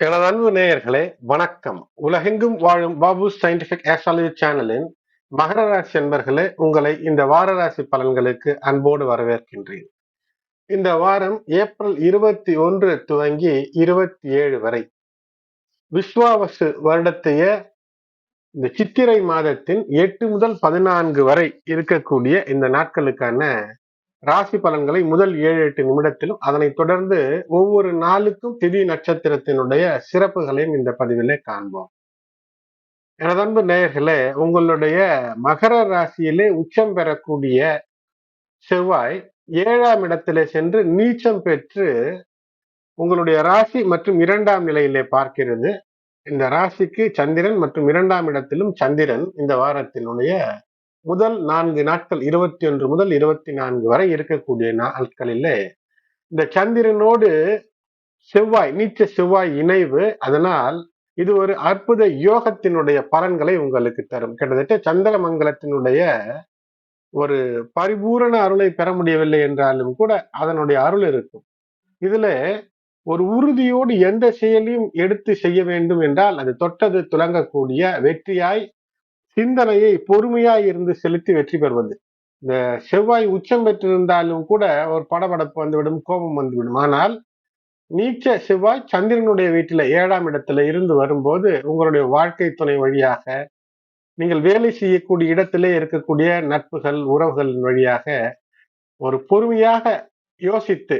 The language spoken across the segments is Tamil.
எனது அன்பு நேயர்களே, வணக்கம். உலகெங்கும் வாழும் பாபு சயின்டிபிக் ஆஸ்ட்ராலஜி சேனலின் மகர ராசி அன்பர்களே, உங்களை இந்த வார ராசி பலன்களுக்கு அன்போடு வரவேற்கின்றேன். இந்த வாரம் ஏப்ரல் 21 துவங்கி 27 வரை விஸ்வாவசு வருடத்தைய இந்த சித்திரை மாதத்தின் 8 முதல் 14 வரை இருக்கக்கூடிய இந்த நாட்களுக்கான ராசி பலன்களை முதல் 7-8 நிமிடத்திலும், அதனைத் தொடர்ந்து ஒவ்வொரு நாளுக்கும் திதி நட்சத்திரத்தினுடைய சிறப்புகளையும் இந்த பதிவிலே காண்போம். எனது அன்பு நேயர்களே, உங்களுடைய மகர ராசியிலே உச்சம் பெறக்கூடிய செவ்வாய் 7ஆம் இடத்திலே சென்று நீச்சம் பெற்று உங்களுடைய ராசி மற்றும் 2ஆம் நிலையிலே பார்க்கிறது. இந்த ராசிக்கு சந்திரன் மற்றும் 2ஆம் இடத்திலும் சந்திரன் இந்த வாரத்தினுடைய முதல் 4 நாட்கள் 21 முதல் 24 வரை இருக்கக்கூடிய நாட்களிலே இந்த சந்திரனோடு செவ்வாய் நீச்ச செவ்வாய் இணைவு, அதனால் இது ஒரு அற்புத யோகத்தினுடைய பலன்களை உங்களுக்கு தரும். கிட்டத்தட்ட சந்திரமங்கலத்தினுடைய ஒரு பரிபூரண அருளை பெற முடியவில்லை என்றாலும் கூட அதனுடைய அருள் இருக்கும். இதுல ஒரு உறுதியோடு எந்த செயலையும் எடுத்து செய்ய வேண்டும் என்றால் அது தொட்டது துலங்கக்கூடிய வெற்றியாய், சிந்தனையை பொறுமையாய் இருந்து செலுத்தி வெற்றி பெறுவது. இந்த செவ்வாய் உச்சம் பெற்றிருந்தாலும் கூட ஒரு படபடப்பு வந்துவிடும், கோபம் வந்துவிடும். ஆனால் நீச்ச செவ்வாய் சந்திரனுடைய வீட்டில 7ஆம் இடத்துல இருந்து வரும்போது உங்களுடைய வாழ்க்கை துணை வழியாக, நீங்கள் வேலை செய்யக்கூடிய இடத்திலே இருக்கக்கூடிய நட்புகள் உறவுகளின் வழியாக ஒரு பொறுமையாக யோசித்து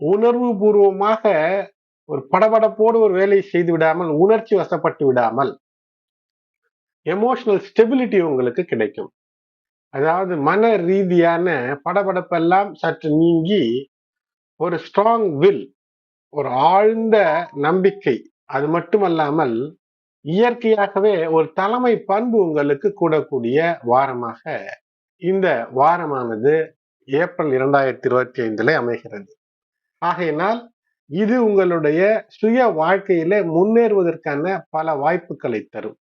உணர்வு பூர்வமாக ஒரு படபடப்போடு ஒரு வேலையை செய்து விடாமல், உணர்ச்சி வசப்பட்டு விடாமல் எமோஷனல் ஸ்டெபிலிட்டி உங்களுக்கு கிடைக்கும். அதாவது மன ரீதியான படபடப்பெல்லாம் சற்று நீங்கி ஒரு ஸ்ட்ராங் வில், ஒரு ஆழ்ந்த நம்பிக்கை, அது மட்டுமல்லாமல் இயற்கையாகவே ஒரு தலைமை பண்பு உங்களுக்கு கூடக்கூடிய வாரமாக இந்த வாரமானது ஏப்ரல் 2025 அமைகிறது. ஆகையினால் இது உங்களுடைய சுய வாழ்க்கையில முன்னேறுவதற்கான பல வாய்ப்புகளை தரும்.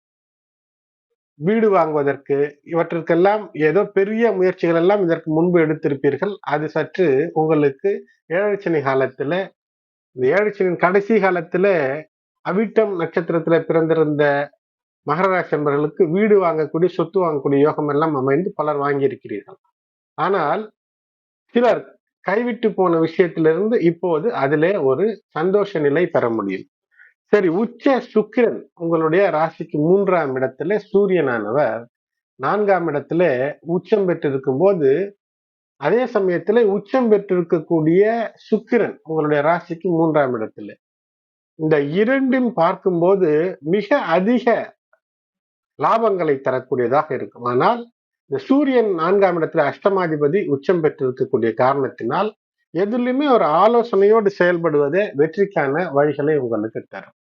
வீடு வாங்குவதற்கு இவற்றிற்கெல்லாம் ஏதோ பெரிய முயற்சிகள் எல்லாம் இதற்கு முன்பு எடுத்திருப்பீர்கள். அது சற்று உங்களுக்கு ஏழரை காலத்துல, இந்த ஏழரை கடைசி காலத்துல அவிட்டம் நட்சத்திரத்துல பிறந்திருந்த மகர ராசி என்பவர்களுக்கு வீடு வாங்கக்கூடிய, சொத்து வாங்கக்கூடிய யோகம் எல்லாம் அமைந்து பலர் வாங்கியிருக்கிறீர்கள். ஆனால் சிலர் கைவிட்டு போன விஷயத்திலிருந்து இப்போது அதிலே ஒரு சந்தோஷ நிலை பெற முடியும். சரி, உச்ச சுக்கிரன் உங்களுடைய ராசிக்கு 3ஆம் இடத்துல சூரியனானவர் 4ஆம் இடத்துல உச்சம் பெற்றிருக்கும் போது, அதே சமயத்துல உச்சம் பெற்றிருக்கக்கூடிய சுக்கிரன் உங்களுடைய ராசிக்கு 3ஆம் இடத்துல, இந்த இரண்டும் பார்க்கும்போது மிக அதிக லாபங்களை தரக்கூடியதாக இருக்கும். ஆனால் இந்த சூரியன் 4ஆம் இடத்துல அஷ்டமாதிபதி உச்சம் பெற்றிருக்கக்கூடிய காரணத்தினால் எதிலுமே ஒரு ஆலோசனையோடு செயல்படுவதே வெற்றிக்கான வழிகளை உங்களுக்கு தரும்.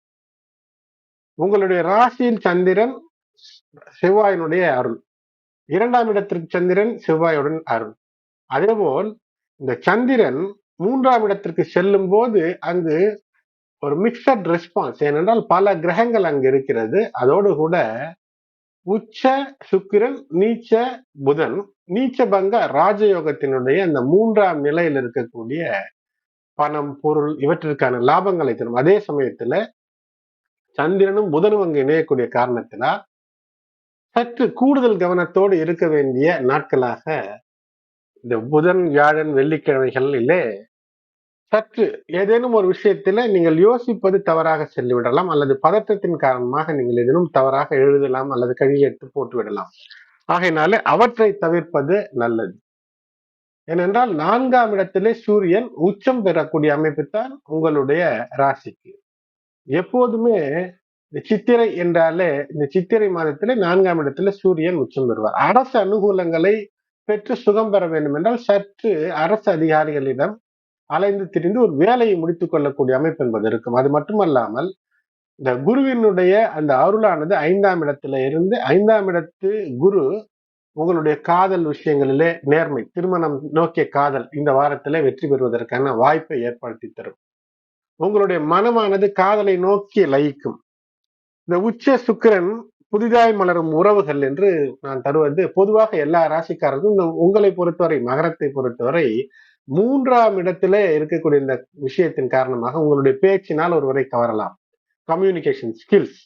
உங்களுடைய ராசியில் சந்திரன் செவ்வாயினுடைய அருள், 2ஆம் இடத்திற்கு சந்திரன் செவ்வாயுடன் அருள். அதேபோல் இந்த சந்திரன் 3ஆம் இடத்திற்கு செல்லும் போது அங்கு ஒரு மிக்சட் ரெஸ்பான்ஸ், ஏனென்றால் பல கிரகங்கள் அங்கு இருக்கிறது. அதோடு கூட உச்ச சுக்கிரன், நீச்ச புதன், நீச்ச பங்க ராஜயோகத்தினுடைய அந்த 3ஆம் நிலையில் இருக்கக்கூடிய பணம் பொருள் இவற்றிற்கான லாபங்களை தரும். அதே சமயத்துல சந்திரனும் புதனும் அங்கு இணையக்கூடிய காரணத்தினால் சற்று கூடுதல் கவனத்தோடு இருக்க வேண்டிய நாட்களாக இந்த புதன் வியாழன் வெள்ளிக்கிழமைகளிலே சற்று ஏதேனும் ஒரு விஷயத்துல நீங்கள் யோசிப்பது தவறாக செல்லிவிடலாம், அல்லது பதற்றத்தின் காரணமாக நீங்கள் ஏதேனும் தவறாக எழுதலாம் அல்லது கழியெடுத்து போட்டு விடலாம். ஆகையினால அவற்றை தவிர்ப்பது நல்லது. ஏனென்றால் 4ஆம் இடத்திலே சூரியன் உச்சம் பெறக்கூடிய அமைப்பு தான் உங்களுடைய ராசிக்கு. எப்போதுமே இந்த சித்திரை என்றாலே இந்த சித்திரை மாதத்திலே 4ஆம் இடத்துல சூரியன் உச்சம் பெறுவார். அரசு அனுகூலங்களை பெற்று சுகம் பெற வேண்டும் என்றால் சற்று அரசு அதிகாரிகளிடம் அலைந்து திரிந்து ஒரு வேலையை முடித்துக் கொள்ளக்கூடிய அமைப்பு என்பது இருக்கும். அது மட்டுமல்லாமல் இந்த குருவினுடைய அந்த அருளானது 5ஆம் இடத்துல இருந்து, 5ஆம் இடத்து குரு உங்களுடைய காதல் விஷயங்களிலே நேர்மை, திருமணம் நோக்கிய காதல் இந்த வாரத்திலே வெற்றி பெறுவதற்கான வாய்ப்பை ஏற்படுத்தி தரும். உங்களுடைய மனமானது காதலை நோக்கி லயிக்கும். இந்த உச்ச சுக்கிரன் புதிதாய் மலரும் உறவுகள் என்று நான் தருவது பொதுவாக எல்லா ராசிக்காரர்களும். உங்களை பொறுத்தவரை, மகரத்தை பொறுத்தவரை 3ஆம் இடத்திலே இருக்கக்கூடிய இந்த விஷயத்தின் காரணமாக உங்களுடைய பேச்சினால் ஒருவரை கவரலாம். கம்யூனிகேஷன் ஸ்கில்ஸ்,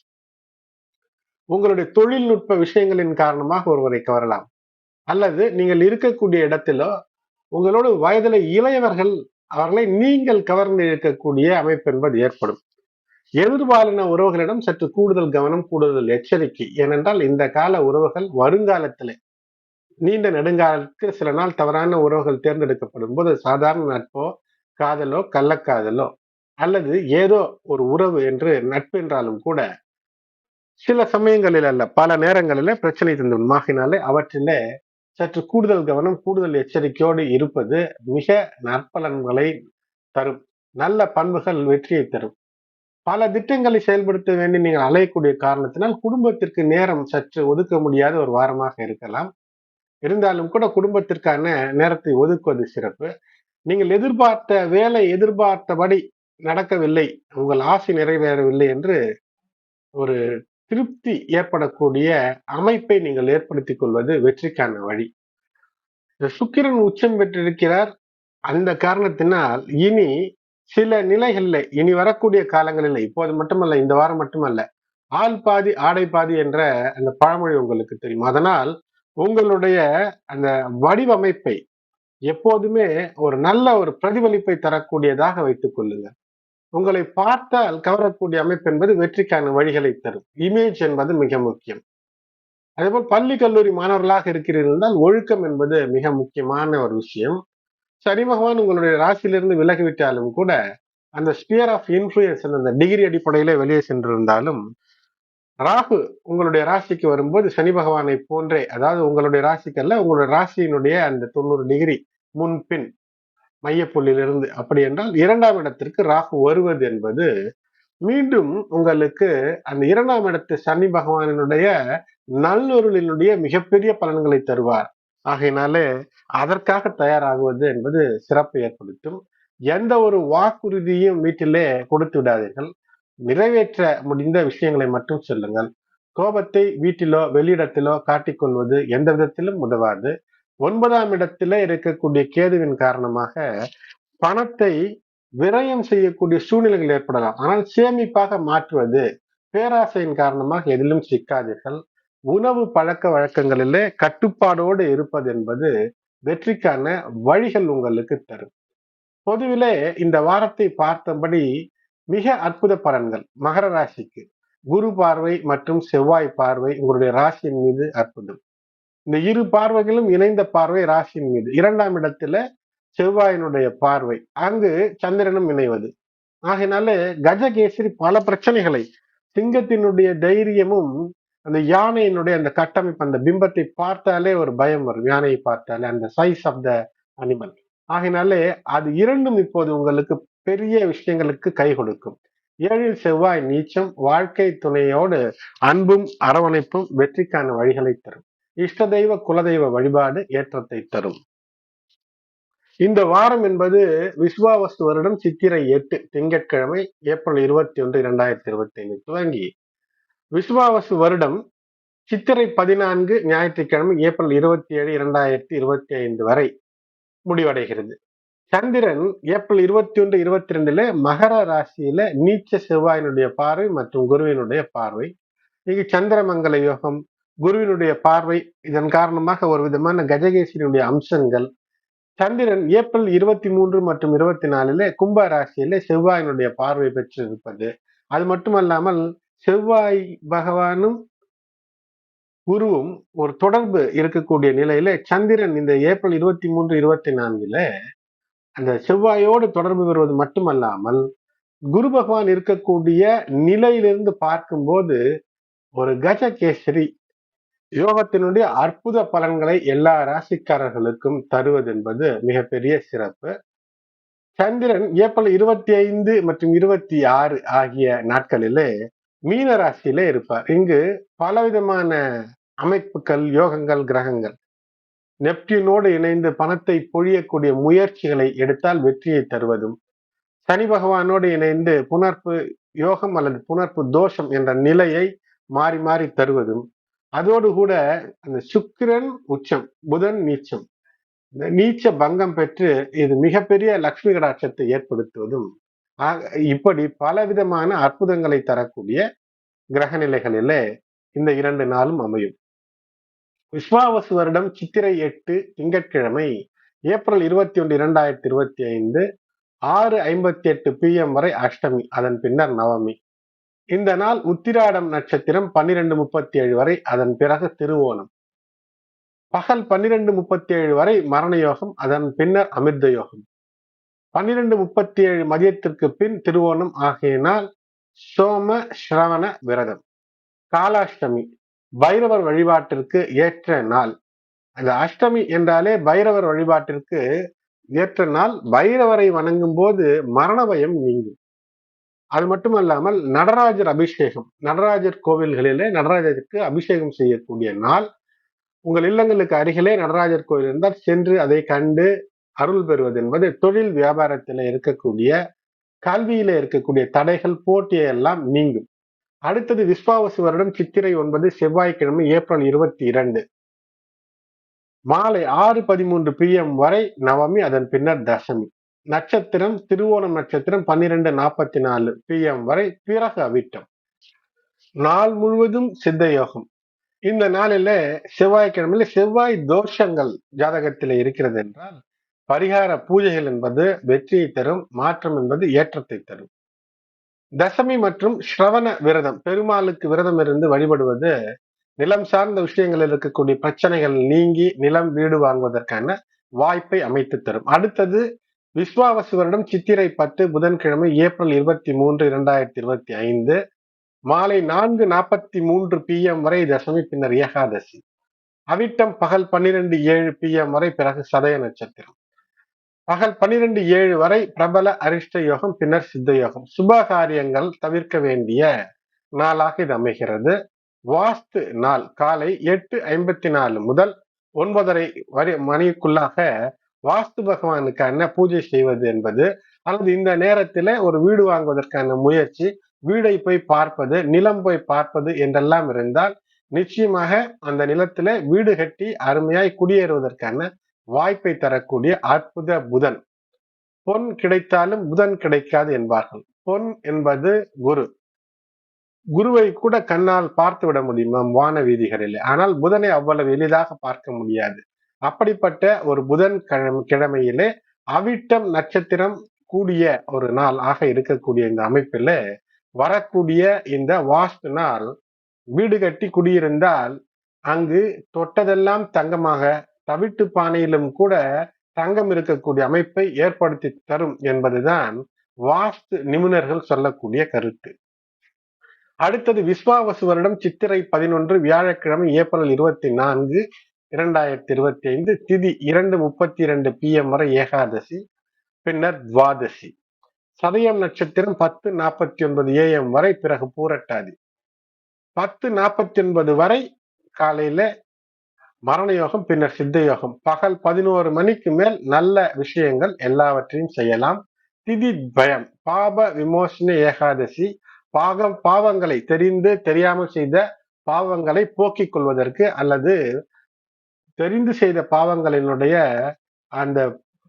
உங்களுடைய தொழில்நுட்ப விஷயங்களின் காரணமாக ஒருவரை கவரலாம். அல்லது நீங்கள் இருக்கக்கூடிய இடத்திலோ உங்களோட வயதில இளையவர்கள் அவர்களை நீங்கள் கவர்ந்து இருக்கக்கூடிய அமைப்பு என்பது ஏற்படும். எதிர்பாலின உறவுகளிடம் சற்று கூடுதல் கவனம், கூடுதல் எச்சரிக்கை. ஏனென்றால் இந்த கால உறவுகள் வருங்காலத்திலே நீண்ட நெடுங்காலத்துக்கு சில நாள் தவறான உறவுகள் தேர்ந்தெடுக்கப்படும் போது சாதாரண நட்போ, காதலோ, கள்ளக்காதலோ அல்லது ஏதோ ஒரு உறவு என்று நட்பு என்றாலும் கூட சில சமயங்களில் அல்ல பல நேரங்களிலே பிரச்சனை தந்துவிடும். ஆகையினாலே அவற்றிலே சற்று கூடுதல் கவனம், கூடுதல் எச்சரிக்கையோடு இருப்பது மிக நற்பலன்களை தரும். நல்ல பண்புகள் வெற்றியை தரும். பல திட்டங்களை செயல்படுத்த வேண்டி நீங்கள் அலையக்கூடிய காரணத்தினால் குடும்பத்திற்கு நேரம் சற்று ஒதுக்க முடியாத ஒரு வாரமாக இருக்கலாம். இருந்தாலும் கூட குடும்பத்திற்கான நேரத்தை ஒதுக்குவது சிறப்பு. நீங்கள் எதிர்பார்த்த வேலை எதிர்பார்த்தபடி நடக்கவில்லை, உங்கள் ஆசை நிறைவேறவில்லை என்று ஒரு திருப்தி ஏற்படக்கூடிய அமைப்பை நீங்கள் ஏற்படுத்திக் கொள்வது வெற்றிக்கான வழி. இந்த சுக்கிரன் உச்சம் பெற்றிருக்கிறார். அந்த காரணத்தினால் இனி சில நிலைகள்ல இனி வரக்கூடிய காலங்களில், இப்போது மட்டுமல்ல, இந்த வாரம் மட்டுமல்ல, ஆள் பாதி ஆடை பாதி என்ற அந்த பழமொழி உங்களுக்கு தெரியும். அதனால் உங்களுடைய அந்த வடிவமைப்பை எப்போதுமே ஒரு நல்ல ஒரு பிரதிபலிப்பை தரக்கூடியதாக வைத்துக் கொள்ளுங்கள். உங்களை பார்த்தால் கவரக்கூடிய அமைப்பு என்பது வெற்றிக்கான வழிகளை தரும். இமேஜ் என்பது மிக முக்கியம். அதேபோல் பள்ளி கல்லூரி மாணவர்களாக இருக்கிறீர்கள் என்றால் ஒழுக்கம் என்பது மிக முக்கியமான ஒரு விஷயம். சனி பகவான் உங்களுடைய ராசியிலிருந்து விலகிவிட்டாலும் கூட அந்த ஸ்பியர் ஆஃப் இன்ஃபுளுயன்ஸ் அந்த டிகிரி அடிப்படையில வெளியே சென்றிருந்தாலும் ராகு உங்களுடைய ராசிக்கு வரும்போது சனி பகவானை போன்றே, அதாவது உங்களுடைய ராசிக்கு அல்ல, உங்களுடைய ராசியினுடைய அந்த 90 டிகிரி முன்பின் மையப்புள்ளியிலிருந்து, அப்படி என்றால் 2ஆம் இடத்திற்கு ராகு வருவது என்பது மீண்டும் உங்களுக்கு அந்த 2ஆம் இடத்து சனி பகவானினுடைய நல்லொருளினுடைய மிகப்பெரிய பலன்களை தருவார். ஆகையினாலே அதற்காக தயாராகுவது என்பது சிறப்பை ஏற்படுத்தும். எந்த ஒரு வாக்குறுதியும் வீட்டிலே கொடுத்து விடாதீர்கள். நிறைவேற்ற முடிந்த விஷயங்களை மட்டும் சொல்லுங்கள். கோபத்தை வீட்டிலோ வெளியிடத்திலோ காட்டிக்கொள்வது எந்த விதத்திலும் உதவாது. 9ஆம் இடத்திலே இருக்கக்கூடிய கேதுவின் காரணமாக பணத்தை விரயம் செய்யக்கூடிய சூழ்நிலைகள் ஏற்படலாம். ஆனால் சேமிப்பாக மாற்றுவது, பேராசையின் காரணமாக எதிலும் சிக்காதீர்கள். உணவு பழக்க வழக்கங்களிலே கட்டுப்பாடோடு இருப்பது என்பது வெற்றிக்கான வழிகள் உங்களுக்கு தரும். பொதுவிலே இந்த வாரத்தை பார்த்தபடி மிக அற்புத பலன்கள் மகர ராசிக்கு. குரு பார்வை மற்றும் செவ்வாய் பார்வை உங்களுடைய ராசியின் மீது அற்புதம். இந்த இரு பார்வைகளும் இணைந்த பார்வை ராசியின் மீது. 2ஆம் இடத்துல செவ்வாயினுடைய பார்வை, அங்கு சந்திரனும் இணைவது. ஆகையினாலே கஜகேசரி பல பிரச்சனைகளை, சிங்கத்தினுடைய தைரியமும் அந்த யானையினுடைய அந்த கட்டமைப்பு, அந்த பிம்பத்தை பார்த்தாலே ஒரு பயம் வரும். யானையை பார்த்தாலே அந்த சைஸ் ஆஃப் த அனிமல். ஆகையினாலே அது இரண்டும் இப்போது உங்களுக்கு பெரிய விஷயங்களுக்கு கை கொடுக்கும். 7ல் செவ்வாய் நீச்சம் வாழ்க்கை துணையோடு அன்பும் அரவணைப்பும் வெற்றிக்கான வழிகளை தரும். இஷ்ட தெய்வ குலதெய்வ வழிபாடு ஏற்றத்தை தரும். இந்த வாரம் என்பது விஸ்வாவசு வருடம் சித்திரை 8 திங்கட்கிழமை ஏப்ரல் 21, 2025 துவங்கி விஸ்வாவசு வருடம் சித்திரை 14 ஞாயிற்றுக்கிழமை ஏப்ரல் 27, 2025 வரை முடிவடைகிறது. சந்திரன் ஏப்ரல் 21, 22 மகர ராசியில நீச்ச செவ்வாயினுடைய பார்வை மற்றும் குருவினுடைய பார்வை. இங்கு சந்திரமங்கல யோகம், குருவினுடைய பார்வை, இதன் காரணமாக ஒரு விதமான கஜகேசரியுடைய அம்சங்கள். சந்திரன் ஏப்ரல் 23 மற்றும் 24 கும்ப ராசியில செவ்வாயினுடைய பார்வை பெற்று இருப்பது. அது மட்டுமல்லாமல் செவ்வாய் பகவானும் குருவும் ஒரு தொடர்பு இருக்கக்கூடிய நிலையில சந்திரன் இந்த ஏப்ரல் 23, 24 அந்த செவ்வாயோடு தொடர்பு பெறுவது மட்டுமல்லாமல் குரு பகவான் இருக்கக்கூடிய நிலையிலிருந்து பார்க்கும்போது ஒரு கஜகேசரி யோகத்தினுடைய அற்புத பலன்களை எல்லா ராசிக்காரர்களுக்கும் தருவது என்பது மிகப்பெரிய சிறப்பு. சந்திரன் ஏப்ரல் 25 மற்றும் 26 ஆகிய நாட்களிலே மீன ராசியிலே இருப்பார். இங்கு பலவிதமான அமைப்புகள், யோகங்கள், கிரகங்கள் நெப்டியூனோடு இணைந்து பணத்தை பொழியக்கூடிய முயற்சிகளை எடுத்தால் வெற்றியை தருவதும், சனி பகவானோடு இணைந்து புணர்ப்பு யோகம் அல்லது புணர்ப்பு தோஷம் என்ற நிலையை மாறி மாறி தருவதும், அதோடு கூட அந்த சுக்கிரன் உச்சம், புதன் நீச்சம், இந்த நீச்ச பங்கம் பெற்று இது மிகப்பெரிய லட்சுமி கடாட்சத்தை ஏற்படுத்துவதும் இப்படி பலவிதமான அற்புதங்களை தரக்கூடிய கிரக நிலைகளிலே இந்த 2 நாளும் அமையும். விஸ்வாவசு வருடம் சித்திரை 8 திங்கட்கிழமை ஏப்ரல் 21, 2025 6:58 PM வரை அஷ்டமி, அதன் பின்னர் நவமி. இந்த நாள் உத்திராடம் நட்சத்திரம் 12:37 வரை, அதன் பிறகு திருவோணம். பகல் 12:37 வரை மரண யோகம், அதன் பின்னர் அமிர்த யோகம். 12:37 மதியத்திற்கு பின் திருவோணம் ஆகியனால் சோம ஸ்ரவண விரதம். காலாஷ்டமி பைரவர் வழிபாட்டிற்கு ஏற்ற நாள். அந்த அஷ்டமி என்றாலே பைரவர் வழிபாட்டிற்கு ஏற்ற நாள். பைரவரை வணங்கும் போது மரண பயம் நீங்கும். அது மட்டுமல்லாமல் நடராஜர் அபிஷேகம், நடராஜர் கோவில்களிலே நடராஜருக்கு அபிஷேகம் செய்யக்கூடிய நாள். உங்கள் இல்லங்களுக்கு அருகிலே நடராஜர் கோவில் இருந்தால் சென்று அதை கண்டு அருள் பெறுவது என்பது தொழில் வியாபாரத்தில் இருக்கக்கூடிய, கல்வியில இருக்கக்கூடிய தடைகள், போட்டியை எல்லாம் நீங்கும். அடுத்தது விஸ்வாவசு வருடம் சித்திரை 9 செவ்வாய்க்கிழமை ஏப்ரல் 22 மாலை 6:13 PM வரை நவமி, அதன் பின்னர் தசமி. நட்சத்திரம் திருவோணம் நட்சத்திரம் 12:44 PM வரை, பிறகு அவிட்டம். நாள் முழுவதும் சித்த யோகம். இந்த நாளில செவ்வாய்க்கிழமையில செவ்வாய் தோஷங்கள் ஜாதகத்தில் இருக்கிறது என்றால் பரிகார பூஜைகள் என்பது வெற்றியை தரும், மாற்றம் என்பது ஏற்றத்தை தரும். தசமி மற்றும் ஸ்ரவண விரதம், பெருமாளுக்கு விரதம் இருந்து வழிபடுவது நிலம் சார்ந்த விஷயங்களில் இருக்கக்கூடிய பிரச்சனைகள் நீங்கி நிலம் வீடு வாங்குவதற்கான வாய்ப்பை அமைத்து தரும். அடுத்தது விஸ்வாவசு வருடம் சித்திரை 10 புதன்கிழமை ஏப்ரல் 23, 2025 மாலை 4:43 PM வரை தசமி, பின்னர் ஏகாதசி. அவிட்டம் பகல் 12:07 PM வரை, பிறகு சதய நட்சத்திரம். பகல் 12:07 வரை பிரபல அரிஷ்ட யோகம், பின்னர் சித்த யோகம். சுப காரியங்கள் தவிர்க்க வேண்டிய நாளாக இது அமைகிறது. வாஸ்து நாள் காலை 8:54 முதல் 9:30 வரை மணிக்குள்ளாக வாஸ்து பகவானுக்கான பூஜை செய்வது என்பது, அல்லது இந்த நேரத்துல ஒரு வீடு வாங்குவதற்கான முயற்சி, வீடை போய் பார்ப்பது, நிலம் போய் பார்ப்பது என்றெல்லாம் இருந்தால் நிச்சயமாக அந்த நிலத்துல வீடு கட்டி அருமையாய் குடியேறுவதற்கான வாய்ப்பை தரக்கூடிய அற்புத புதன். பொன் கிடைத்தாலும் புதன் கிடைக்காது என்பார்கள். பொன் என்பது குரு. குருவை கூட கண்ணால் பார்த்து விட முடியுமா வான வீதிகளில்? ஆனால் புதனை அவ்வளவு எளிதாக பார்க்க முடியாது. அப்படிப்பட்ட ஒரு புதன் கிழமையிலே அவிட்டம் நட்சத்திரம் கூடிய ஒரு நாள் ஆக இருக்கக்கூடிய இந்த அமைப்பில வரக்கூடிய இந்த வாஸ்து நாள், வீடு கட்டி குடியிருந்தால் அங்கு தொட்டதெல்லாம் தங்கமாக, தவிட்டு பானையிலும் கூட தங்கம் இருக்கக்கூடிய அமைப்பை ஏற்படுத்தி தரும் என்பதுதான் வாஸ்து நிபுணர்கள் சொல்லக்கூடிய கருத்து. அடுத்தது விஸ்வாவசு வருடம் சித்திரை 11 வியாழக்கிழமை ஏப்ரல் 24, 2025 திதி 2:32 PM வரை ஏகாதசி, பின்னர் துவாதசி. சதயம் நட்சத்திரம் 10:49 AM வரை, பிறகு பூரட்டாதி. 10:49 வரை காலையில மரண யோகம், பின்னர் சித்த யோகம். பகல் 11 மணிக்கு மேல் நல்ல விஷயங்கள் எல்லாவற்றையும் செய்யலாம். திதி பயம், பாப விமோசன ஏகாதசி. பாவங்களை தெரிந்து தெரியாமல் செய்த பாவங்களை போக்கிக் கொள்வதற்கு, அல்லது தெரிந்து செய்த பாவங்களினுடைய அந்த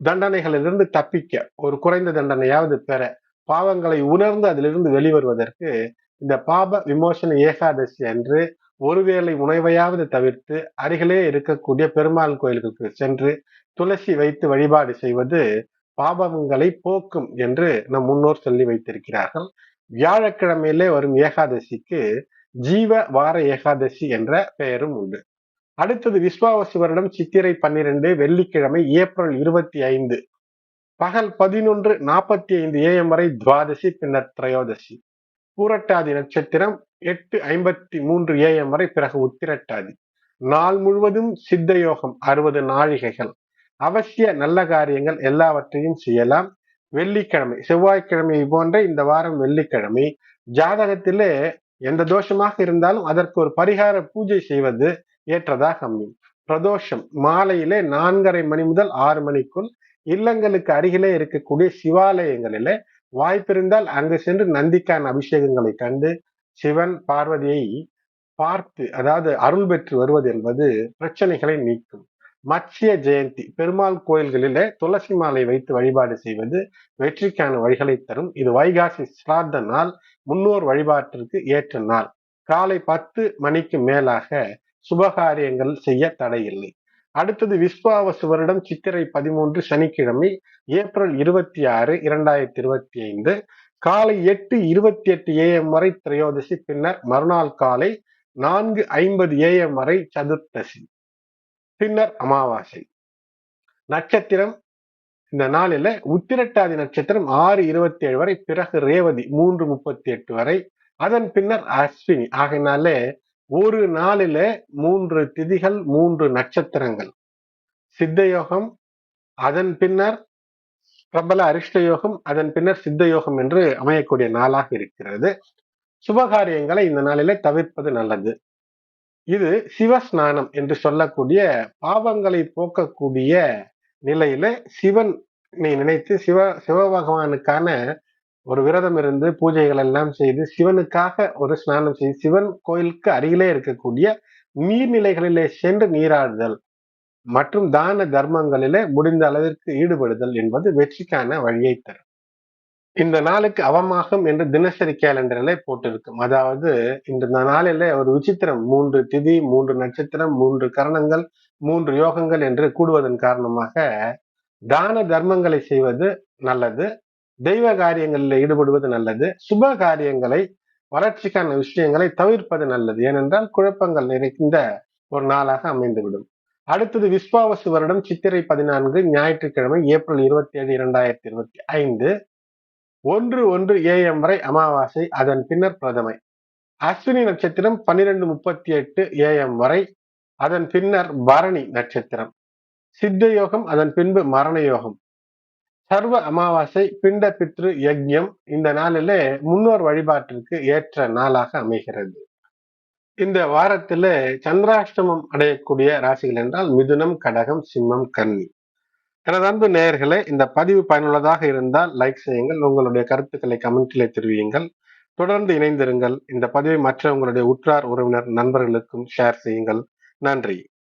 தண்டனைகளிலிருந்து தப்பிக்க, ஒரு குறைந்த தண்டனையாவது பெற, பாவங்களை உணர்ந்து அதிலிருந்து வெளிவருவதற்கு இந்த பாப விமோசன ஏகாதசி அன்று ஒருவேளை உணவையாவது தவிர்த்து அருகிலே இருக்கக்கூடிய பெருமாள் கோயில்களுக்கு சென்று துளசி வைத்து வழிபாடு செய்வது பாபங்களை போக்கும் என்று நம் முன்னோர் சொல்லி வைத்திருக்கிறார்கள். வியாழக்கிழமையிலே வரும் ஏகாதசிக்கு ஜீவ வார ஏகாதசி என்ற பெயரும் உண்டு. அடுத்தது விஸ்வாவசு வருடம் சித்திரை 12 வெள்ளிக்கிழமை ஏப்ரல் 25 பகல் 11:45 AM வரை துவாதசி, பின்னர் திரையோதசி. பூரட்டாதி நட்சத்திரம் 8:53 AM வரை, பிறகு உத்திரட்டாதி. நாள் முழுவதும் சித்த யோகம் 60 நாழிகைகள். அவசிய நல்ல காரியங்கள் எல்லாவற்றையும் செய்யலாம். வெள்ளிக்கிழமை, செவ்வாய்க்கிழமை போன்ற இந்த வாரம் வெள்ளிக்கிழமை ஜாதகத்திலே எந்த தோஷமாக இருந்தாலும் அதற்கு ஒரு பரிகார பூஜை செய்வது ஏற்றதாக அமையும். பிரதோஷம் மாலையிலே 4:30 மணி முதல் 6 மணிக்குள் இல்லங்களுக்கு அருகிலே இருக்கக்கூடிய சிவாலயங்களிலே வாய்ப்பிருந்தால் அங்கு சென்று நந்திக்கான அபிஷேகங்களை கண்டு சிவன் பார்வதியை பார்த்து, அதாவது அருள் பெற்று வருவது என்பது பிரச்சனைகளை நீக்கும். மத்ஸ்ய ஜெயந்தி பெருமாள் கோயில்களிலே துளசி மாலை வைத்து வழிபாடு செய்வது வெற்றிக்கான வழிகளை தரும். இது வைகாசி சிராத்த நாள், முன்னோர் வழிபாட்டிற்கு ஏற்ற நாள். காலை 10 மணிக்கு மேலாக சுபகாரியங்கள் செய்ய தடையில்லை. அடுத்தது விஸ்வாவசு வருடம் சித்திரை 13 சனிக்கிழமை ஏப்ரல் 26, 2025 காலை 8:28 AM வரை திரையோதசி, பின்னர் மறுநாள் காலை 4:50 AM வரை சதுர்த்தசி, பின்னர் அமாவாசை. நட்சத்திரம் இந்த நாளில உத்திரட்டாதி நட்சத்திரம் 6:27 வரை, பிறகு ரேவதி 3:38 வரை, அதன் பின்னர் அஸ்வினி. ஆகையினாலே ஒரு நாளில 3 திதிகள், 3 நட்சத்திரங்கள். சித்தயோகம், அதன் பின்னர் பிரபல அரிஷ்ட யோகம், அதன் பின்னர் சித்த யோகம் என்று அமையக்கூடிய நாளாக இருக்கிறது. சுபகாரியங்களை இந்த நாளிலே தவிர்ப்பது நல்லது. இது சிவஸ்நானம் என்று சொல்லக்கூடிய பாவங்களை போக்கக்கூடிய நிலையில சிவனை நினைத்து சிவபகவானுக்கான ஒரு விரதம் இருந்து பூஜைகள் எல்லாம் செய்து சிவனுக்காக ஒரு ஸ்நானம் செய்து சிவன் கோயிலுக்கு அருகிலே இருக்கக்கூடிய நீர்நிலைகளிலே சென்று நீராடுதல் மற்றும் தான தர்மங்களிலே முடிந்த அளவிற்கு ஈடுபடுதல் என்பது வெற்றிக்கான வழியை தரும். இந்த நாளுக்கு அவமாகம் என்று தினசரி கேலண்டரிலே போட்டிருக்கும். அதாவது இந்த நாளிலே ஒரு விசித்திரம், 3 திதி, 3 நட்சத்திரம், 3 கரணங்கள், 3 யோகங்கள் என்று கூடுவதன் காரணமாக தான தர்மங்களை செய்வது நல்லது, தெய்வ காரியங்களில் ஈடுபடுவது நல்லது, சுப காரியங்களை வளர்ச்சிக்கான விஷயங்களை தவிர்ப்பது நல்லது. ஏனென்றால் குழப்பங்கள் நிறைந்த ஒரு நாளாக அமைந்துவிடும். அடுத்தது விஸ்வாவசு வருடம் சித்திரை 14 ஞாயிற்றுக்கிழமை ஏப்ரல் 27, 2025 1:1 AM வரை அமாவாசை, அதன் பின்னர் பிரதமை. அஸ்வினி நட்சத்திரம் 12:38 AM வரை, அதன் பின்னர் பரணி நட்சத்திரம். சித்த யோகம், அதன் பின்பு மரண யோகம். சர்வ அமாவாசை, பிண்ட பித்ரு யஜ்யம் இந்த நாளிலே முன்னோர் வழிபாட்டிற்கு ஏற்ற நாளாக அமைகிறது. இந்த வாரத்தில சந்திராஷ்டமம் அடையக்கூடிய ராசிகள் என்றால் மிதுனம், கடகம், சிம்மம், கன்னி. எனது அன்பு நேயர்களே, இந்த பதிவு பயனுள்ளதாக இருந்தால் லைக் செய்யுங்கள், உங்களுடைய கருத்துக்களை கமெண்டிலே தெரிவியுங்கள், தொடர்ந்து இணைந்திருங்கள். இந்த பதிவை மற்ற உங்களுடைய உற்றார், உறவினர், நண்பர்களுக்கும் ஷேர் செய்யுங்கள். நன்றி.